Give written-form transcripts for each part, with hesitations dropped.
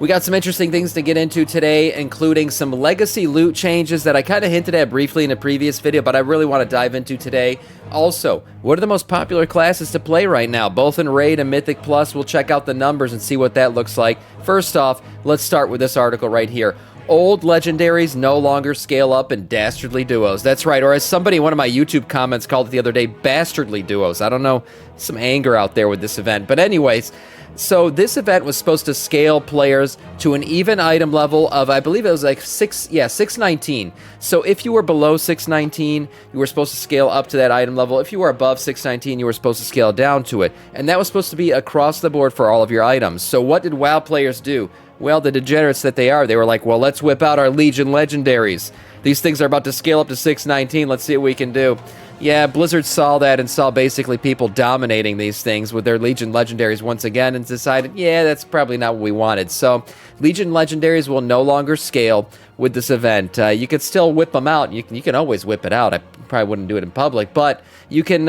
We got some interesting things to get into today, including some legacy loot changes that I kind of hinted at briefly in a previous video, but I really want to dive into today. Also, what are the most popular classes to play right now, both in Raid and Mythic Plus? We'll check out the numbers and see what that looks like. First off, let's start with this article right here. Old legendaries no longer scale up in dastardly duos. That's right, or as somebody in one of my YouTube comments called it the other day, bastardly duos. I don't know, some anger out there with this event. But anyways, so this event was supposed to scale players to an even item level of, I believe it was like 619. So if you were below 619, you were supposed to scale up to that item level. If you were above 619, you were supposed to scale down to it. And that was supposed to be across the board for all of your items. So what did WoW players do? Well, the degenerates that they are, they were like, well, let's whip out our Legion legendaries. These things are about to scale up to 619. Let's see what we can do. Yeah, Blizzard saw that and saw basically people dominating these things with their Legion legendaries once again and decided, yeah, that's probably not what we wanted. So Legion legendaries will no longer scale with this event. You could still whip them out. You can always whip it out. I probably wouldn't do it in public, but you can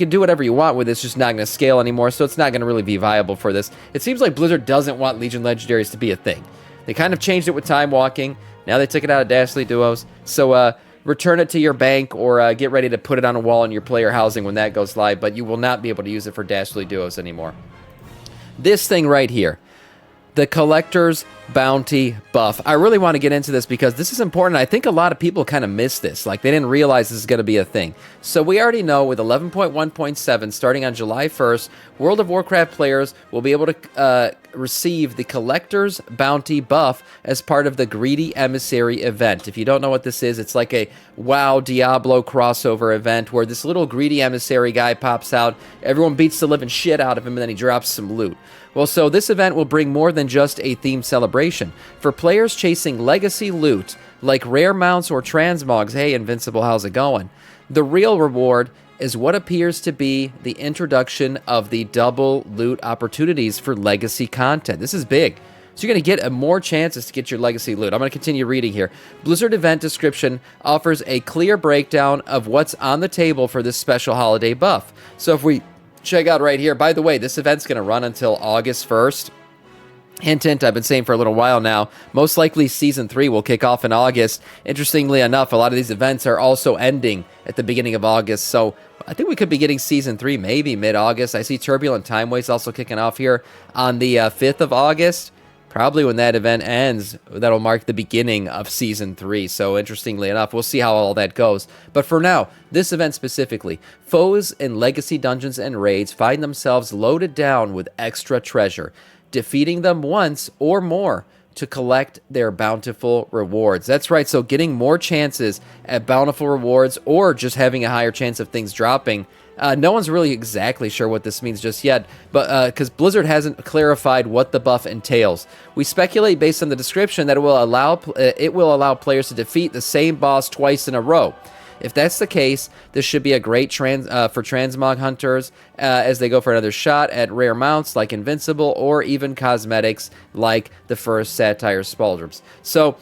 do whatever you want with it. It's just not going to scale anymore, so it's not going to really be viable for this. It seems like Blizzard doesn't want Legion legendaries to be a thing. They kind of changed it with Time Walking. Now they took it out of Dastardly Duos. So return it to your bank or get ready to put it on a wall in your player housing when that goes live, but you will not be able to use it for Dastardly Duos anymore. This thing right here, the Collector's Bounty buff. I really want to get into this because this is important. I think a lot of people kind of miss this. Like, they didn't realize this is going to be a thing. So we already know with 11.1.7, starting on July 1st, World of Warcraft players will be able to receive the Collector's Bounty buff as part of the Greedy Emissary event. If you don't know what this is, it's like a WoW Diablo crossover event where this little Greedy Emissary guy pops out, everyone beats the living shit out of him, and then he drops some loot. Well, so this event will bring more than just a themed celebration. For players chasing legacy loot, like rare mounts or transmogs, hey, Invincible, how's it going? The real reward is what appears to be the introduction of the double loot opportunities for legacy content. This is big. So you're going to get more chances to get your legacy loot. I'm going to continue reading here. Blizzard event description offers a clear breakdown of what's on the table for this special holiday buff. So if we check out right here, by the way, this event's going to run until August 1st. Hint, hint, I've been saying for a little while now, most likely Season 3 will kick off in August. Interestingly enough, a lot of these events are also ending at the beginning of August, so I think we could be getting Season 3 maybe mid-August. I see Turbulent Time Waste also kicking off here on the 5th of August. Probably when that event ends, that'll mark the beginning of Season 3. So interestingly enough, we'll see how all that goes. But for now, this event specifically, foes in legacy dungeons and raids find themselves loaded down with extra treasure, defeating them once or more to collect their bountiful rewards. That's right, so getting more chances at bountiful rewards or just having a higher chance of things dropping. No one's really exactly sure what this means just yet, but because Blizzard hasn't clarified what the buff entails. We speculate based on the description that it will allow players to defeat the same boss twice in a row. If that's the case, this should be a great for transmog hunters as they go for another shot at rare mounts like Invincible or even cosmetics like the first Satire Spauldrums. So,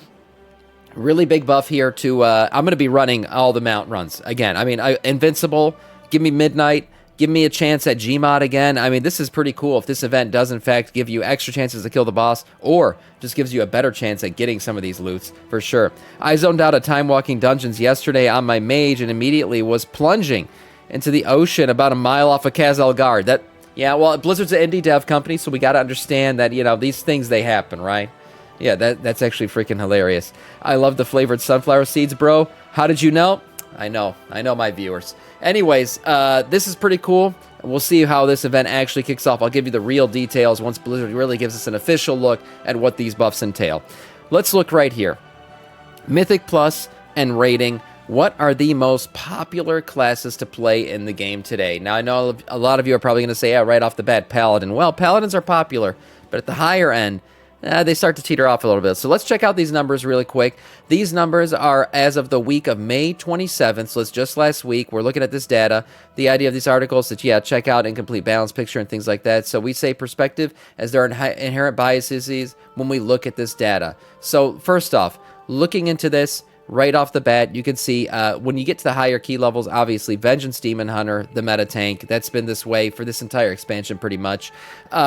really big buff here to, I'm going to be running all the mount runs again. I mean, Invincible, give me Midnight, give me a chance at Gmod again. I mean, this is pretty cool if this event does, in fact, give you extra chances to kill the boss or just gives you a better chance at getting some of these loots, for sure. I zoned out of Time Walking Dungeons yesterday on my mage and immediately was plunging into the ocean about a mile off of Kazalgard. Yeah, well, Blizzard's an indie dev company, so we got to understand that, you know, these things, they happen, right? Yeah, that's actually freaking hilarious. I love the flavored sunflower seeds, bro. How did you know? I know my viewers. Anyways, this is pretty cool. We'll see how this event actually kicks off. I'll give you the real details once Blizzard really gives us an official look at what these buffs entail. Let's look right here. Mythic Plus and rating. What are the most popular classes to play in the game today? Now, I know a lot of you are probably going to say, yeah, right off the bat, Paladin. Well, Paladins are popular, but at the higher end, they start to teeter off a little bit. So let's check out these numbers really quick. These numbers are as of the week of May 27th, so it's just last week. We're looking at this data. The idea of these articles is that, yeah, check out incomplete balance picture and things like that. So we say perspective as there are inherent biases when we look at this data. So first off, looking into this, right off the bat, you can see when you get to the higher key levels, obviously, Vengeance Demon Hunter, the meta tank. That's been this way for this entire expansion, pretty much.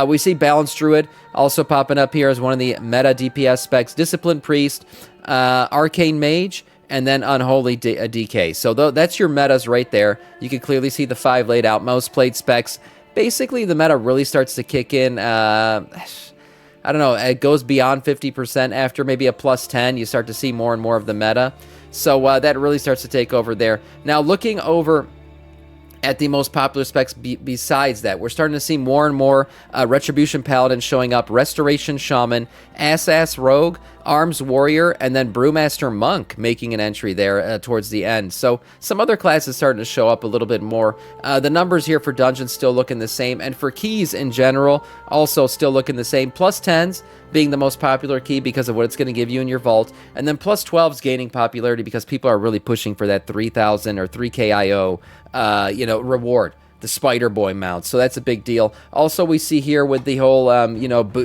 We see Balanced Druid also popping up here as one of the meta DPS specs. Disciplined Priest, Arcane Mage, and then Unholy DK. So that's your metas right there. You can clearly see the 5 laid out. Most played specs. Basically, the meta really starts to kick in. I don't know, it goes beyond 50% after maybe a plus 10. You start to see more and more of the meta. So that really starts to take over there. Now, looking over at the most popular specs besides that, we're starting to see more and more Retribution Paladin showing up, Restoration Shaman, Ass Rogue, Arms Warrior, and then Brewmaster Monk making an entry there towards the end. So some other classes starting to show up a little bit more. The numbers here for dungeons still looking the same, and for keys in general also still looking the same. Plus 10s being the most popular key because of what it's going to give you in your vault, and then plus 12s gaining popularity because people are really pushing for that 3,000 or 3K IO reward, the Spider Boy mount. So that's a big deal. Also, we see here with the whole,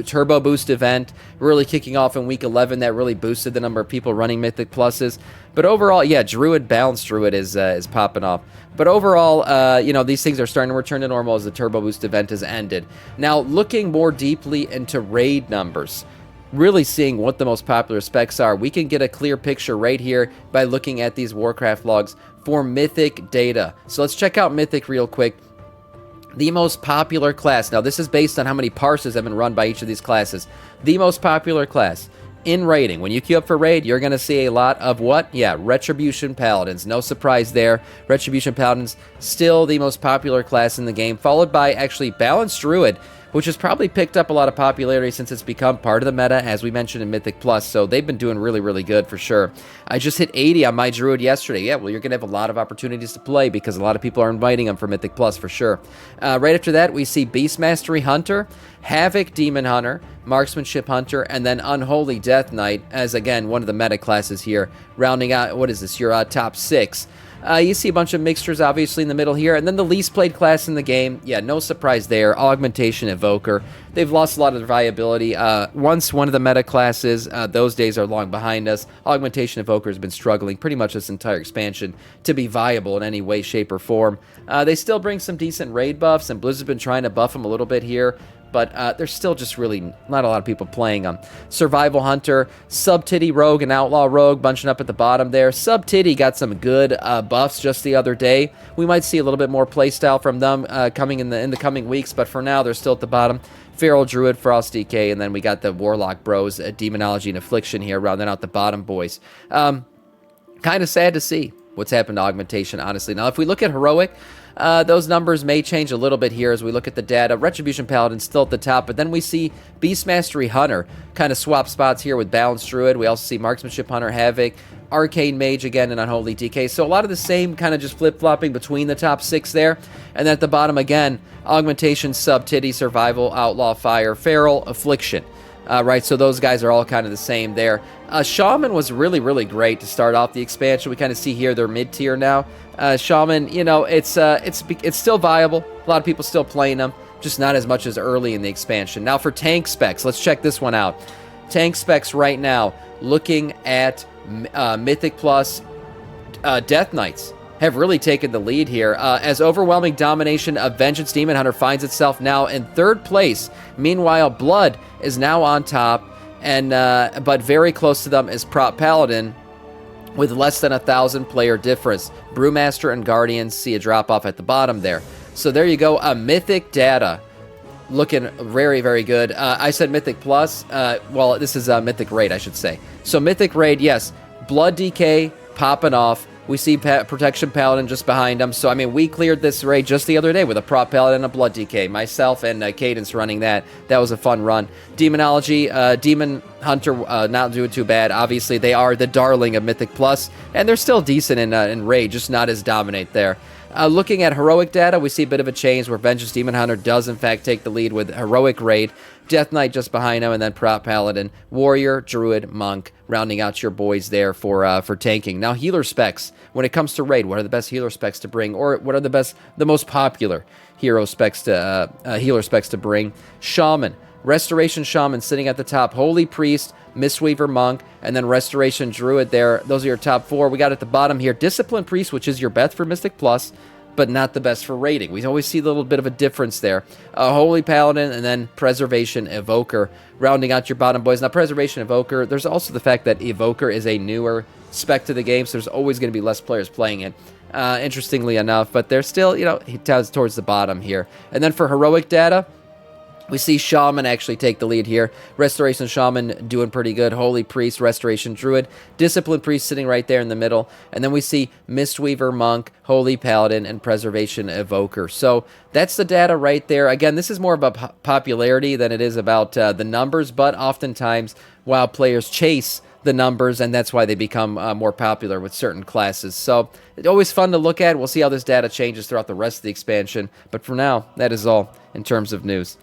Turbo Boost event really kicking off in week 11, that really boosted the number of people running Mythic Pluses. But overall, yeah, Balanced Druid is popping off. But overall, these things are starting to return to normal as the Turbo Boost event has ended. Now, looking more deeply into raid numbers, really seeing what the most popular specs are, we can get a clear picture right here by looking at these Warcraft logs for Mythic data. So let's check out Mythic real quick. The most popular class, now this is based on how many parses have been run by each of these classes. The most popular class in raiding, when you queue up for raid, you're going to see a lot of what? Yeah, Retribution Paladins. No surprise there. Retribution Paladins still the most popular class in the game, followed by actually Balanced Druid, which has probably picked up a lot of popularity since it's become part of the meta, as we mentioned in Mythic Plus. So they've been doing really, really good for sure. I just hit 80 on my Druid yesterday. Yeah, well, you're going to have a lot of opportunities to play because a lot of people are inviting them for Mythic Plus for sure. Right after that, we see Beast Mastery Hunter, Havoc Demon Hunter, Marksmanship Hunter, and then Unholy Death Knight as, again, one of the meta classes here, rounding out, what is this, your top 6. You see a bunch of mixtures, obviously, in the middle here. And then the least played class in the game, yeah, no surprise there, Augmentation Evoker. They've lost a lot of their viability. Once one of the meta classes, those days are long behind us. Augmentation Evoker has been struggling pretty much this entire expansion to be viable in any way, shape, or form. They still bring some decent raid buffs, and Blizzard's been trying to buff them a little bit here. But there's still just really not a lot of people playing them. Survival Hunter, Sub-Titty Rogue, and Outlaw Rogue bunching up at the bottom there. Sub-Titty got some good buffs just the other day. We might see a little bit more playstyle from them coming in the coming weeks, but for now, they're still at the bottom. Feral Druid, Frost DK, and then we got the Warlock Bros, Demonology and Affliction here, rounding out the bottom boys. Kind of sad to see what's happened to Augmentation, honestly. Now, if we look at Heroic, those numbers may change a little bit here as we look at the data. Retribution Paladin still at the top, but then we see Beast Mastery Hunter kind of swap spots here with Balanced Druid. We also see Marksmanship Hunter, Havoc, Arcane Mage again, and Unholy DK. So a lot of the same kind of just flip-flopping between the top 6 there. And then at the bottom again, Augmentation, Sub-Titty, Survival, Outlaw, Fire, Feral, Affliction. Right, so those guys are all kind of the same there. Shaman was really, really great to start off the expansion. We kind of see here they're mid-tier now. Shaman, it's still viable. A lot of people still playing them, just not as much as early in the expansion. Now for tank specs, let's check this one out. Tank specs right now, looking at Mythic Plus, Death Knights have really taken the lead here as overwhelming domination of Vengeance Demon Hunter finds itself now in 3rd place. Meanwhile, Blood is now on top, and but very close to them is Prop Paladin with less than 1,000 player difference. Brewmaster and Guardians see a drop off at the bottom there. So there you go, Mythic data looking very, very good. I said Mythic Plus. Well, this is Mythic Raid, I should say. So Mythic Raid, yes, Blood DK popping off. We see Protection Paladin just behind him. So, I mean, we cleared this raid just the other day with a Prop Paladin and a Blood DK. Myself and Cadence running that. That was a fun run. Demonology, Demon Hunter not doing too bad. Obviously, they are the darling of Mythic Plus, and they're still decent in raid, just not as dominate there. Looking at Heroic data, we see a bit of a change where Vengeance Demon Hunter does, in fact, take the lead with Heroic Raid. Death Knight just behind him, and then Prop Paladin, Warrior, Druid, Monk, rounding out your boys there for tanking. Now, healer specs. When it comes to Raid, what are the best healer specs to bring? Or what are the most popular healer specs to bring? Shaman, Restoration Shaman sitting at the top, Holy Priest, Mistweaver Monk, and then Restoration Druid there. Those are your top 4. We got at the bottom here, Discipline Priest, which is your best for Mystic Plus, but not the best for rating. We always see a little bit of a difference there. Holy Paladin, and then Preservation Evoker, rounding out your bottom boys. Now, Preservation Evoker, there's also the fact that Evoker is a newer spec to the game, so there's always going to be less players playing it, interestingly enough, but they're still, you know, towards the bottom here. And then for heroic data, we see Shaman actually take the lead here. Restoration Shaman doing pretty good. Holy Priest, Restoration Druid, Discipline Priest sitting right there in the middle. And then we see Mistweaver Monk, Holy Paladin, and Preservation Evoker. So that's the data right there. Again, this is more about popularity than it is about the numbers, but oftentimes WoW players chase the numbers, and that's why they become more popular with certain classes. So it's always fun to look at. We'll see how this data changes throughout the rest of the expansion. But for now, that is all in terms of news.